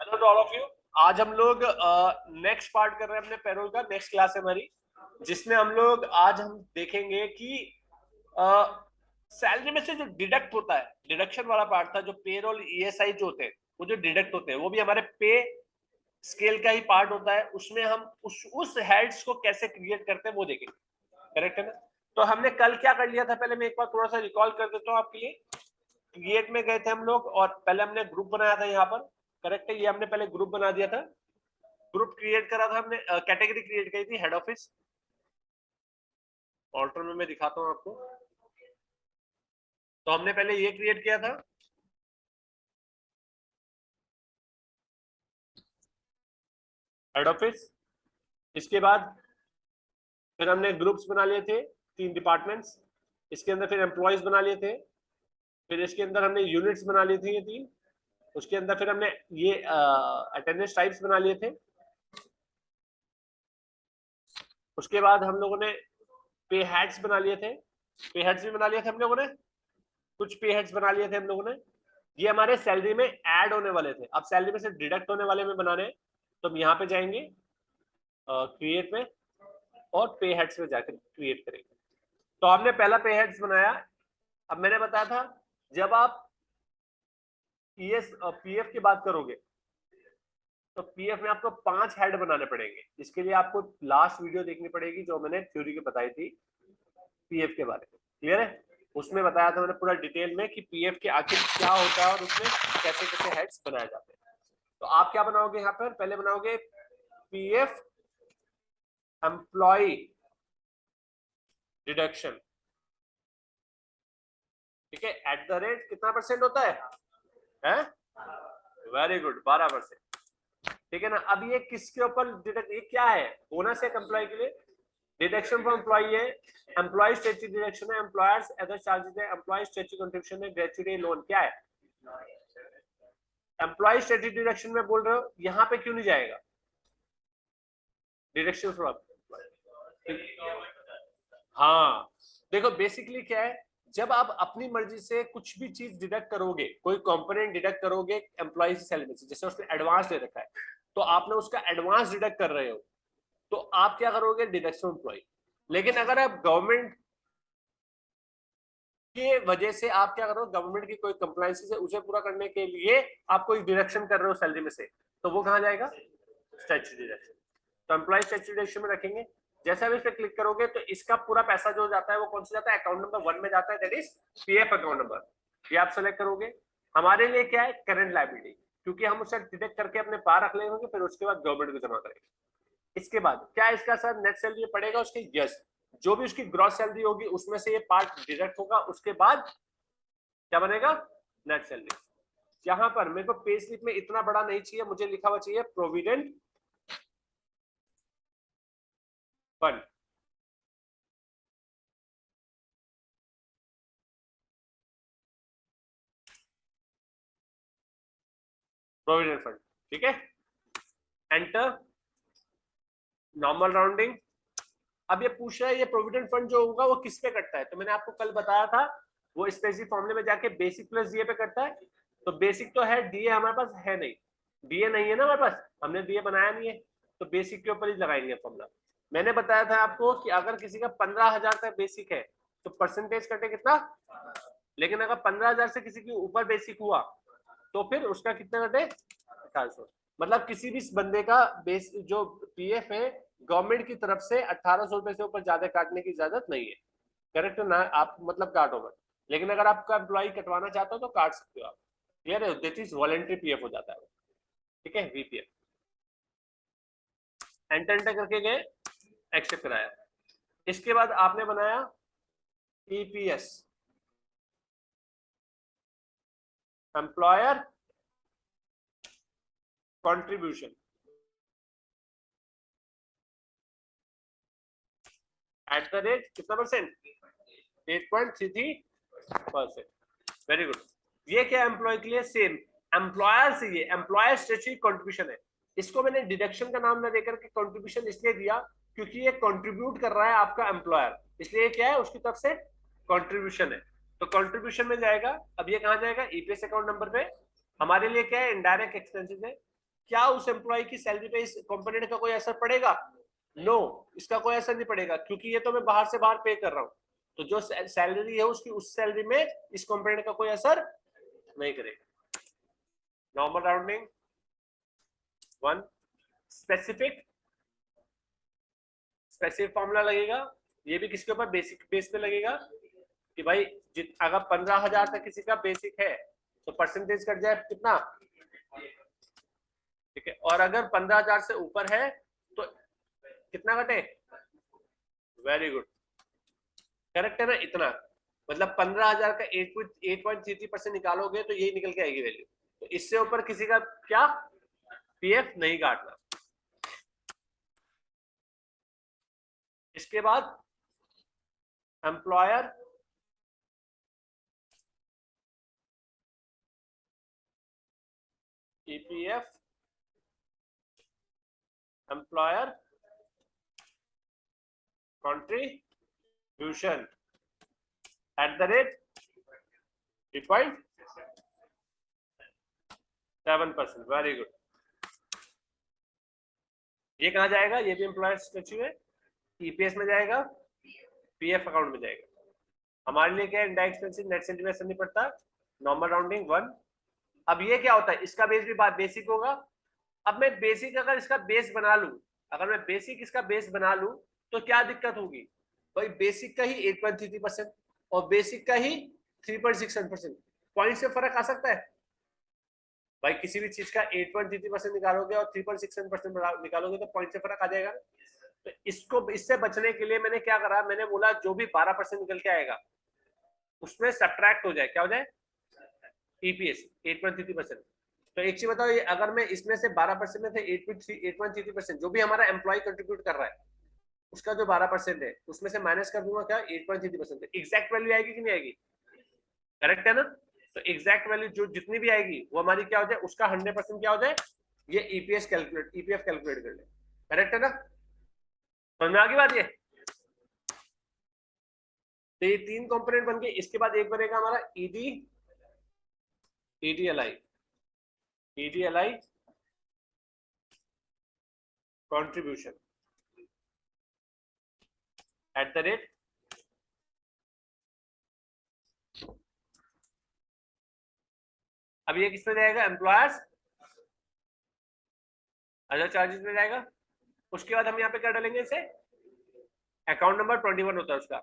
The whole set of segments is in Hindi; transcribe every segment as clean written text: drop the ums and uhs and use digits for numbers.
Hello to all of you. आज हम लोग नेक्स्ट पार्ट कर रहे हैं अपने पेरोल का। नेक्स्ट क्लास है हमारी, जिसमें हम देखेंगे कि सैलरी में से जो डिडक्ट होता है, डिडक्शन वाला पार्ट था, जो पेरोल ईएसआई जो होते हैं, वो जो डिडक्ट होते हैं वो भी हमारे पे स्केल का ही पार्ट होता है। उसमें हम उस हेड्स को कैसे क्रिएट करते हैं वो देखेंगे। करेक्ट है ना? तो हमने कल क्या कर लिया था, पहले मैं एक बार थोड़ा सा रिकॉल कर देता हूँ आपके लिए। क्रिएट में गए थे हम लोग और पहले हमने ग्रुप बनाया था यहाँ पर। करेक्ट है, ये हमने पहले ग्रुप बना दिया था। ग्रुप क्रिएट करा था हमने, कैटेगरी क्रिएट करी थी, हेड ऑफिस। ऑल्टर में मैं दिखाता हूँ आपको। तो हमने पहले ये क्रिएट किया था, हेड ऑफिस। इसके बाद फिर हमने ग्रुप्स बना लिए थे, 3 डिपार्टमेंट्स। इसके अंदर फिर एम्प्लॉयज बना लिए थे। फिर इसके अंदर हमने यूनिट्स बना लिए थे, ये 3। उसके अंदर फिर हमने ये अटेंडेंस टाइप्स बना लिए थे। उसके बाद हम लोगों ने पे हेड्स बना लिए थे। पे हेड्स भी बना लिए थे हम लोगों ने, कुछ पे हेड्स बना लिए थे हम लोगों ने। ये हमारे सैलरी में ऐड होने वाले थे, अब सैलरी में से डिडक्ट होने वाले में बनाने हैं। तो हम यहाँ पे जाएंगे क्रिएट में और पे हेड्स में जाकर क्रिएट करेंगे। तो हमने पहला पे हेड्स बनाया। अब मैंने बताया था, जब आप पीएफ की बात करोगे तो पीएफ में आपको 5 हेड बनाने पड़ेंगे। इसके लिए आपको लास्ट वीडियो देखनी पड़ेगी जो मैंने थ्योरी की बताई थी पीएफ के बारे में। क्लियर है? उसमें बताया था मैंने पूरा डिटेल में कि पीएफ के आखिर क्या होता है और उसमें कैसे कैसे हेड्स बनाए जाते हैं। तो आप क्या बनाओगे यहाँ पर, पहले बनाओगे पीएफ एम्प्लॉय डिडक्शन। ठीक है, एट द रेट कितना परसेंट होता है? Very good, 12%। ठीक है ना? अब ये किसके ऊपर डिडक्ट, ये क्या है? बोनस है एम्प्लॉय के लिए, डिडक्शन फॉर एम्प्लॉय है, एम्प्लॉय स्टैट्यूटरी डिडक्शन है, एम्प्लॉयर्स अदर चार्जेस है, एम्प्लॉय स्टैट्यूटरी कंट्रीब्यूशन है, ग्रेच्युटी लोन। क्या है? एम्प्लॉय स्टैट्यूटरी डिडक्शन में बोल रहे हो, यहाँ पे क्यों नहीं जाएगा डिडक्शन फॉर? हाँ, देखो बेसिकली क्या है, जब आप अपनी मर्जी से कुछ भी चीज डिडक्ट करोगे, कोई कंपोनेंट डिडक्ट करोगे एम्प्लॉय सैलरी से, जैसे उसने एडवांस दे रखा है तो आपने उसका एडवांस डिडक्ट कर रहे हो, तो आप क्या करोगे? Deduction employee. लेकिन अगर आप गवर्नमेंट के वजह से आप क्या करो, गवर्नमेंट की कोई कंप्लायंसेस है उसे पूरा करने के लिए आप कोई डिडक्शन कर रहे हो सैलरी में से, तो वो कहाँ जाएगा? Statutory deduction. तो एम्प्लॉय स्टैट्यूटरी डिडक्शन में रखेंगे। जैसे आप इस पे क्लिक करोगे तो इसका पूरा पैसा जो जाता है वो कौन सा जाता है? अकाउंट नंबर 1 में जाता है, that is PF account number. ये आप सेलेक्ट करोगे। हमारे लिए क्या है? करंट लायबिलिटी, क्योंकि हम उसे डिडक्ट करके अपने पास रख लेंगे, फिर उसके बाद गवर्नमेंट को जमा करेंगे। इसके बाद क्या इसका सर नेट सैलरी पड़ेगा उसके? यस, जो भी उसकी ग्रॉस सैलरी होगी उसमें से ये पार्ट डिडक्ट होगा, उसके बाद क्या बनेगा? Net salary. यहां पर मेरे को पे स्लिप में इतना बड़ा नहीं चाहिए, मुझे लिखा हुआ चाहिए प्रोविडेंट फंड। प्रोविडेंट फंड, ठीक है। Enter, normal rounding. अब ये पूछ रहा है ये प्रोविडेंट फंड जो होगा वो किस पे कटता है, तो मैंने आपको कल बताया था वो स्पेसिफिक फॉर्मूले में जाके बेसिक प्लस डीए पे कटता है। तो बेसिक तो है, डीए हमारे पास है नहीं, डीए नहीं है ना हमारे पास, हमने डीए बनाया नहीं है, तो बेसिक के ऊपर ही लगाएंगे फॉर्मूला। मैंने बताया था आपको कि अगर किसी का 15,000 का बेसिक है तो परसेंटेज कटे कितना, लेकिन अगर 15,000 से किसी के ऊपर बेसिक हुआ तो फिर उसका कितना कटे? 1800। मतलब किसी भी बंदे का बेस जो पीएफ है गवर्नमेंट की तरफ से 1800 रुपए से ऊपर ज्यादा काटने की इजाजत नहीं है। करेक्ट ना? आप मतलब काटो मत, लेकिन अगर आपका एम्प्लॉय कटवाना चाहते हो तो काट सकते हो आप। क्लियर है? दैट इज वॉलेंट्री पीएफ हो जाता है। ठीक है, वीपीएफ। एंटर एंटर करके गए, एक्सेप्ट कराया। इसके बाद आपने बनाया EPS, employer contribution, at the rate कितना परसेंट? 8.33%। Very good. ये क्या एम्प्लॉय के लिए? सेम एम्प्लॉयर से, ये एम्प्लॉयर स्टैट्यूटरी कंट्रीब्यूशन है। इसको मैंने डिडक्शन का नाम ना देकर के कंट्रीब्यूशन इसलिए दिया क्योंकि ये कंट्रीब्यूट कर रहा है आपका एम्प्लॉयर, इसलिए क्या है उसकी तरफ से कंट्रीब्यूशन है। तो कंट्रीब्यूशन में जाएगा। अब ये कहां जाएगा? ईपीएस अकाउंट नंबर पे। हमारे लिए क्या है? इनडायरेक्ट एक्सपेंसेस है, क्या उस एम्प्लॉय की सैलरी पे इस कंपोनेंट का कोई असर पड़ेगा? नो, इसका कोई असर नहीं पड़ेगा, क्योंकि ये तो मैं बाहर से बाहर पे कर रहा हूँ। तो जो सैलरी है उसकी उस सैलरी में इस कंपोनेंट का कोई असर नहीं करेगा। Normal rounding 1। स्पेसिफिक फॉर्मूला लगेगा, ये भी किसके ऊपर? बेसिक बेस पे लगेगा कि भाई अगर 15,000 तक किसी का बेसिक है तो परसेंटेज कट जाए कितना, ठीक है। और अगर 15,000 से ऊपर है तो कितना कटे? वेरी गुड, करेक्ट है ना? इतना मतलब 15,000 का 8.33% निकालोगे तो यही निकल के आएगी वैल्यू। तो इससे ऊपर किसी का क्या पीएफ नहीं काटना। इसके बाद employer EPF, employer contribution at the rate 3.7%। Very good. ये कहा जाएगा? ये भी एम्प्लॉयर स्टैच्यू है, ईपीएस में जाएगा, पीएफ अकाउंट में जाएगा। हमारे लिए क्या है? इंडायरेक्ट एक्सपेंसेस नेट सेंटिमेंट असर नहीं पड़ता, नॉर्मल राउंडिंग 1। अब ये क्या होता है? इसका बेस भी बेसिक होगा। अब मैं बेसिक अगर इसका बेस बना लूं, अगर मैं बेसिक इसका बेस बना लूं तो क्या दिक्कत होगी भाई? बेसिक का ही 8.33% और बेसिक का ही 3.67%, पॉइंट से फर्क आ सकता है भाई। किसी भी चीज का 8.33% निकालोगे और 3.67% निकालोगे तो पॉइंट से फर्क आ जाएगा। तो इसको, इससे बचने के लिए मैंने क्या करा, मैंने बोला जो भी 12% निकल के आएगा उसमें सब्ट्रैक्ट हो जाए, क्या हो जाए? ईपीएस 8.33%। तो एक चीज बताओ, ये अगर मैं इसमें से 12% में से 8.33% जो भी हमारा एम्प्लॉय कंट्रीब्यूट कर रहा है उसका जो 12% है उसमें से माइनस कर दूंगा क्या? 8.33%। एग्जैक्ट वैल्यू आएगी कि नहीं आएगी? करेक्ट है ना? तो एग्जैक्ट वैल्यू जो जितनी भी आएगी वो हमारी क्या हो जाए? उसका 100% क्या हो जाए? ये ईपीएस कैलकुलेट, ईपीएफ कैलकुलेट कर ले। करेक्ट है ना? समझ में आ गई बात? ये तो ये 3 कंपोनेंट बन गए। इसके बाद एक बनेगा हमारा ED, EDLI, EDLI contribution at the rate, अब ये किस पे जाएगा? एम्प्लॉयर्स अदर चार्जेस में जाएगा। उसके बाद हम यहाँ पे क्या डालेंगे? इसे अकाउंट नंबर 21 होता है उसका,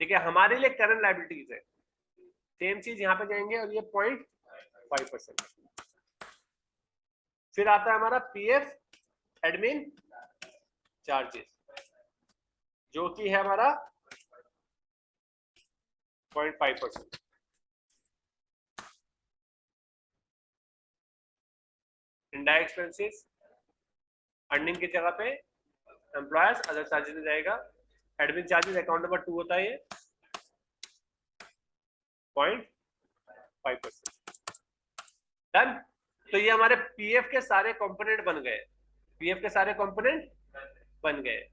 ठीक है। हमारे लिए करंट लायबिलिटीज है, सेम चीज यहाँ पे जाएंगे और ये 0.5%। फिर आता है हमारा पीएफ एडमिन चार्जेस जो कि है हमारा 0.5%। इनडायरेक्ट एक्सपेंसेस अर्निंग की जगह पे एम्प्लॉयर्स अदर चार्जेस में जाएगा। एडमिन चार्जेस अकाउंट नंबर 2 होता है, ये 0.5%। डन। तो ये हमारे पीएफ के सारे कंपोनेंट बन गए, पीएफ के सारे कंपोनेंट बन गए।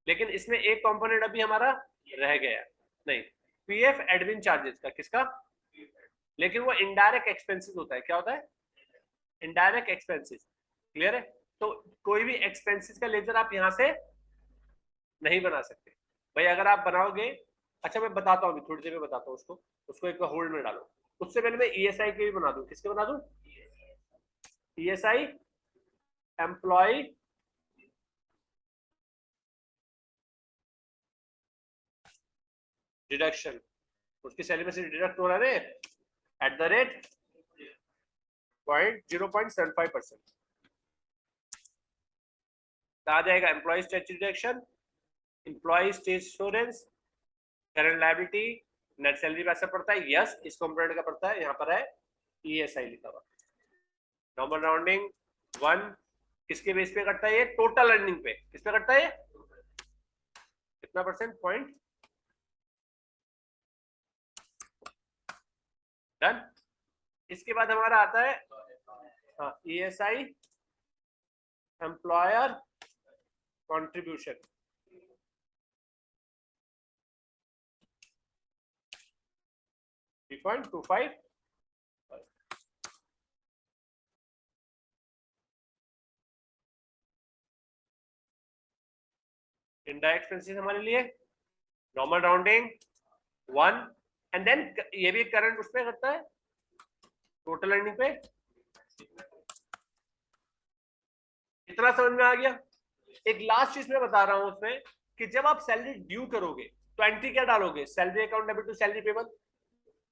लेकिन इसमें एक कंपोनेंट अभी हमारा रह गया, नहीं, पीएफ एडमिन चार्जेस का। किसका? लेकिन वो इनडायरेक्ट एक्सपेंसेस होता है। क्या होता है? Indirect expenses. क्लियर है? तो कोई भी एक्सपेंसेस का लेजर आप यहां से नहीं बना सकते भाई। अगर आप बनाओगे, अच्छा मैं बताता हूँ, थोड़ी देर में बताता हूँ उसको, उसको एक बार होल्ड में डालो। उससे पहले मैं ईएसआई के भी बना दूं। किसके बना दूं? ईएसआई एम्प्लॉय डिडक्शन, उसकी सैलरी में से डिडक्ट हो रहा है एट द रेट 0.75%। आ जाएगा employee statutory deduction, employee state insurance, current liability, net salary पे असर पड़ता है। यस, इस कंपोनेंट का पड़ता है, यहाँ पर है ईएसआई लिखा हुआ। Normal rounding 1। किसके बेस पे कटता है? ये टोटल अर्निंग पे। किस पे कटता है? कितना परसेंट? पॉइंट। डन। इसके बाद हमारा आता है ESI employer contribution, 3.25। Indirect expenses हमारे लिए नॉर्मल राउंडिंग 1 एंड देन ये भी करंट उस पे करता है टोटल अर्निंग पे। इतना समझ में आ गया। एक लास्ट चीज मैं बता रहा हूं उसमें कि जब आप सैलरी ड्यू करोगे तो एंट्री क्या डालोगे, salary account debit to salary payable,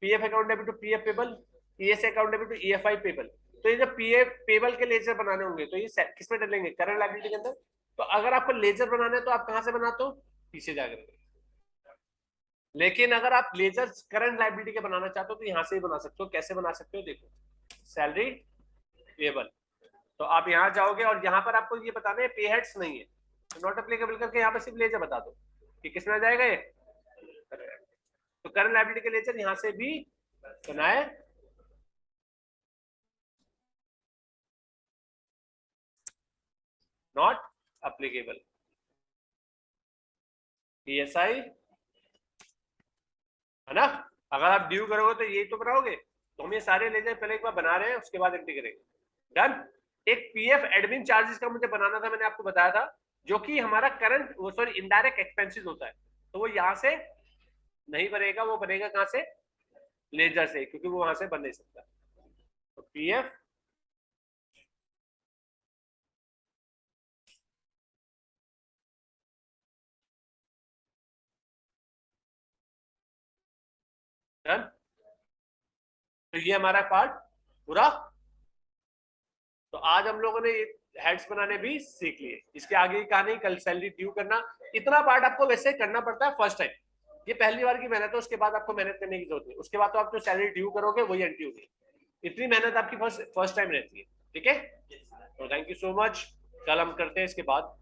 PF account debit to PF payable, ES account debit to EFI payable. तो ये जब पीएफ पेबल के लेजर बनाने होंगे तो ये किस में डालेंगे, करंट लायबिलिटी के अंदर। तो अगर आपको लेजर बनाना है तो आप कहां से बनाते हो, पीछे जाकर। लेकिन अगर आप लेजर करंट लायबिलिटी के बनाना चाहते हो तो यहां से ही बना सकते हो। कैसे बना सकते हो, देखो सैलरी पेबल, तो आप यहां जाओगे और यहां पर आपको ये बताना है पे हेड्स नहीं है तो नॉट एप्लीकेबल करके यहां पर सिर्फ लेजर बता दो कि किसमें आ जाएगा ये। तो करंट लायबिलिटी के लेजर यहां से भी बनाए, नॉट एप्लीकेबल। ईएसआई है ना, अगर आप ड्यू करोगे तो यही तो बनाओगे। तो हम ये सारे लेजर पहले एक बार बना रहे हैं, उसके बाद एंट्री करेंगे। डन। एक पीएफ एडमिन चार्जेस का मुझे बनाना था, मैंने आपको बताया था, जो कि हमारा करंट सॉरी इनडायरेक्ट एक्सपेंसेस होता है। तो वो यहां से नहीं बनेगा, वो बनेगा कहां से, लेजर से, क्योंकि वो वहां से बन नहीं सकता। तो पीएफ डन। तो ये हमारा पार्ट पूरा। तो आज हम लोगों ने हेड्स बनाने भी सीख लिए। इसके आगे की कहानी कल सैलरी ड्यू करना, इतना पार्ट आपको वैसे करना पड़ता है फर्स्ट टाइम। ये पहली बार की मेहनत है, उसके बाद आपको मेहनत करने की जरूरत नहीं। उसके बाद तो आप जो सैलरी ड्यू करोगे वही एंट्री होगी। इतनी मेहनत आपकी फर्स्ट टाइम रहती है। ठीक है, तो थैंक यू सो मच। कल हम करते हैं इसके बाद